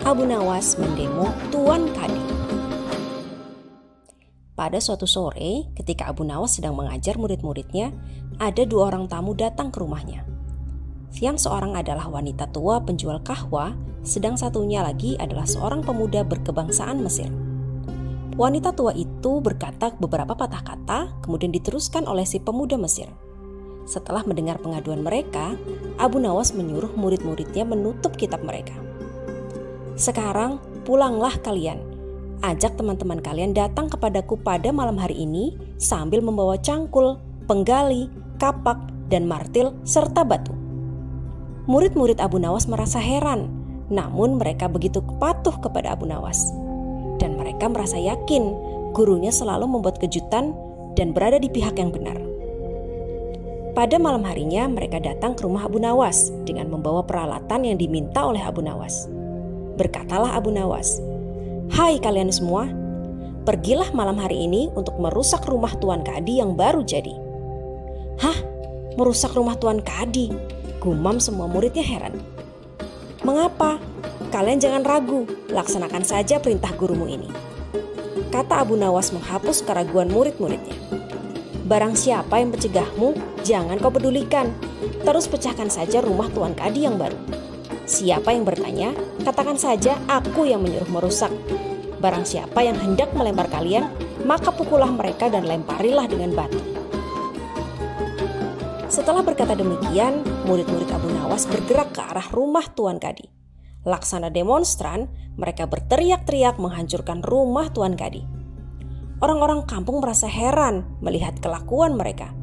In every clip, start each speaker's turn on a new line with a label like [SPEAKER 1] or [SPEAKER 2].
[SPEAKER 1] Abu Nawas mendemo Tuan Kadi. Pada suatu sore, ketika Abu Nawas sedang mengajar murid-muridnya, ada 2 orang tamu datang ke rumahnya. Yang seorang adalah wanita tua penjual kahwa, sedang satunya lagi adalah seorang pemuda berkebangsaan Mesir. Wanita tua itu berkata beberapa patah kata, kemudian diteruskan oleh si pemuda Mesir. Setelah mendengar pengaduan mereka, Abu Nawas menyuruh murid-muridnya menutup kitab mereka. Sekarang pulanglah kalian. Ajak teman-teman kalian datang kepadaku pada malam hari ini sambil membawa cangkul, penggali, kapak, dan martil serta batu. Murid-murid Abu Nawas merasa heran, namun mereka begitu patuh kepada Abu Nawas. Dan mereka merasa yakin gurunya selalu membuat kejutan dan berada di pihak yang benar. Pada malam harinya mereka datang ke rumah Abu Nawas dengan membawa peralatan yang diminta oleh Abu Nawas. Berkatalah Abu Nawas, "Hai kalian semua, pergilah malam hari ini untuk merusak rumah Tuan Kadi yang baru jadi." "Hah? Merusak rumah Tuan Kadi?" gumam semua muridnya heran. "Mengapa? Kalian jangan ragu, laksanakan saja perintah gurumu ini," kata Abu Nawas menghapus keraguan murid-muridnya. "Barang siapa yang mencegahmu, jangan kau pedulikan. Terus pecahkan saja rumah Tuan Kadi yang baru. Siapa yang bertanya, katakan saja aku yang menyuruh merusak. Barang siapa yang hendak melempar kalian, maka pukullah mereka dan lemparilah dengan batu." Setelah berkata demikian, murid-murid Abu Nawas bergerak ke arah rumah Tuan Kadi. Laksana demonstran, mereka berteriak-teriak menghancurkan rumah Tuan Kadi. Orang-orang kampung merasa heran melihat kelakuan mereka.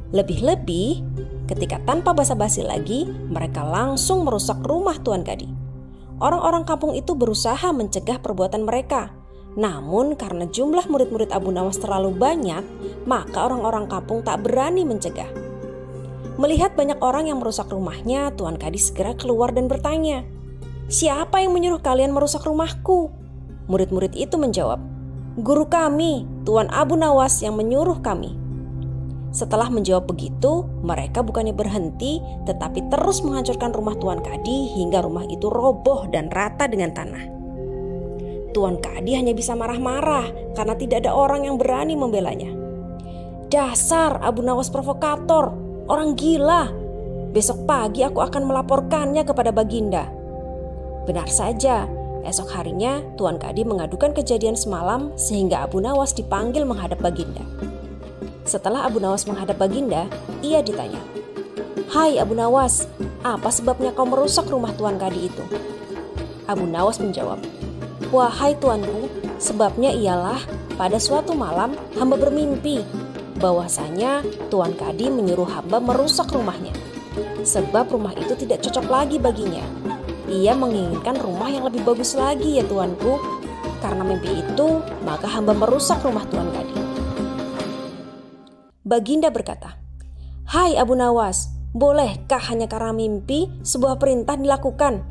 [SPEAKER 1] Lebih-lebih, ketika tanpa basa-basi lagi, mereka langsung merusak rumah Tuan Kadi. Orang-orang kampung itu berusaha mencegah perbuatan mereka. Namun karena jumlah murid-murid Abu Nawas terlalu banyak, maka orang-orang kampung tak berani mencegah. Melihat banyak orang yang merusak rumahnya, Tuan Kadi segera keluar dan bertanya, "Siapa yang menyuruh kalian merusak rumahku?" Murid-murid itu menjawab, "Guru kami, Tuan Abu Nawas yang menyuruh kami." Setelah menjawab begitu, mereka bukannya berhenti, tetapi terus menghancurkan rumah Tuan Kadi hingga rumah itu roboh dan rata dengan tanah. Tuan Kadi hanya bisa marah-marah karena tidak ada orang yang berani membelanya. "Dasar Abu Nawas provokator, orang gila. Besok pagi aku akan melaporkannya kepada Baginda." Benar saja, esok harinya Tuan Kadi mengadukan kejadian semalam sehingga Abu Nawas dipanggil menghadap Baginda. Setelah Abu Nawas menghadap Baginda, ia ditanya, "Hai Abu Nawas, apa sebabnya kau merusak rumah Tuan Kadi itu?" Abu Nawas menjawab, "Wahai tuanku, sebabnya ialah pada suatu malam hamba bermimpi bahwasanya Tuan Kadi menyuruh hamba merusak rumahnya. Sebab rumah itu tidak cocok lagi baginya. Ia menginginkan rumah yang lebih bagus lagi ya tuanku. Karena mimpi itu, maka hamba merusak rumah Tuan Kadi." Baginda berkata, "Hai Abu Nawas, bolehkah hanya karena mimpi sebuah perintah dilakukan?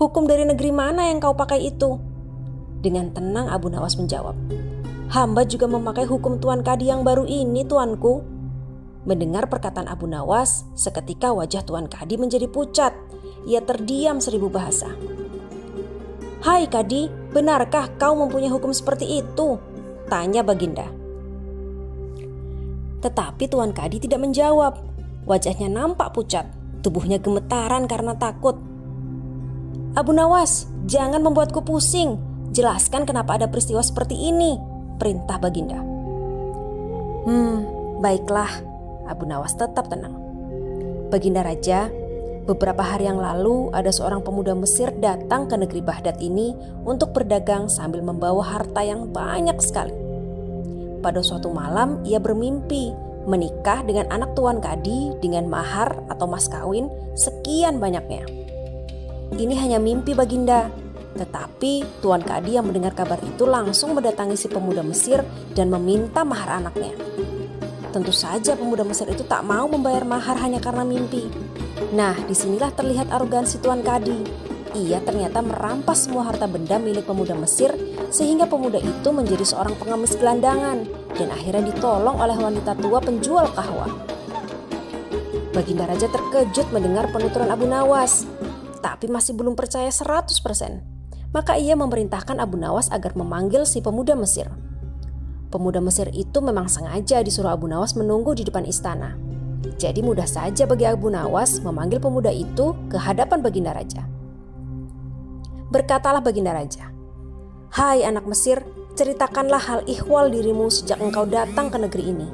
[SPEAKER 1] Hukum dari negeri mana yang kau pakai itu?" Dengan tenang Abu Nawas menjawab, "Hamba juga memakai hukum Tuan Kadi yang baru ini tuanku." Mendengar perkataan Abu Nawas, seketika wajah Tuan Kadi menjadi pucat. Ia terdiam 1000 bahasa. "Hai Kadi, benarkah kau mempunyai hukum seperti itu?" tanya Baginda. Tetapi Tuan Kadi tidak menjawab. Wajahnya nampak pucat, tubuhnya gemetaran karena takut. "Abu Nawas, jangan membuatku pusing. Jelaskan kenapa ada peristiwa seperti ini," perintah Baginda. Baiklah," Abu Nawas tetap tenang. "Baginda Raja, beberapa hari yang lalu ada seorang pemuda Mesir datang ke negeri Baghdad ini untuk berdagang sambil membawa harta yang banyak sekali. Pada suatu malam ia bermimpi menikah dengan anak Tuan Kadi dengan mahar atau mas kawin sekian banyaknya. Ini hanya mimpi Baginda. Tetapi Tuan Kadi yang mendengar kabar itu langsung mendatangi si pemuda Mesir dan meminta mahar anaknya. Tentu saja pemuda Mesir itu tak mau membayar mahar hanya karena mimpi. Nah, disinilah terlihat arogansi Tuan Kadi. Ia ternyata merampas semua harta benda milik pemuda Mesir sehingga pemuda itu menjadi seorang pengemis gelandangan dan akhirnya ditolong oleh wanita tua penjual kahwa. Baginda Raja terkejut mendengar penuturan Abu Nawas, tapi masih belum percaya 100%. Maka ia memerintahkan Abu Nawas agar memanggil si pemuda Mesir. Pemuda Mesir itu memang sengaja disuruh Abu Nawas menunggu di depan istana. Jadi mudah saja bagi Abu Nawas memanggil pemuda itu ke hadapan Baginda Raja. Berkatalah Baginda Raja, "Hai anak Mesir, ceritakanlah hal ihwal dirimu sejak engkau datang ke negeri ini."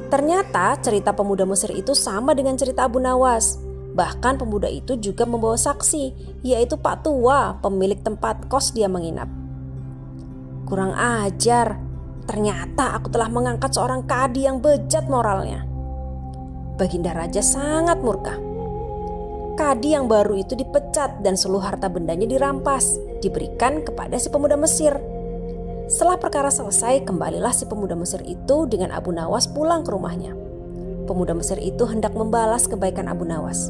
[SPEAKER 1] Ternyata cerita pemuda Mesir itu sama dengan cerita Abu Nawas. Bahkan pemuda itu juga membawa saksi, yaitu Pak Tua, pemilik tempat kos dia menginap. Kurang ajar, ternyata aku telah mengangkat seorang kadi yang bejat moralnya. Baginda Raja sangat murka. Kadi yang baru itu dipecat dan seluruh harta bendanya dirampas, diberikan kepada si pemuda Mesir. Setelah perkara selesai, kembalilah si pemuda Mesir itu dengan Abu Nawas pulang ke rumahnya. Pemuda Mesir itu hendak membalas kebaikan Abu Nawas.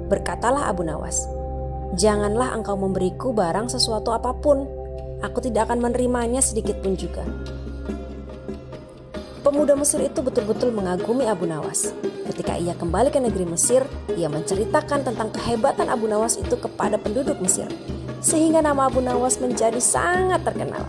[SPEAKER 1] Berkatalah Abu Nawas, "Janganlah engkau memberiku barang sesuatu apapun. Aku tidak akan menerimanya sedikit pun juga." Pemuda Mesir itu betul-betul mengagumi Abu Nawas. Ketika ia kembali ke negeri Mesir, ia menceritakan tentang kehebatan Abu Nawas itu kepada penduduk Mesir, sehingga nama Abu Nawas menjadi sangat terkenal.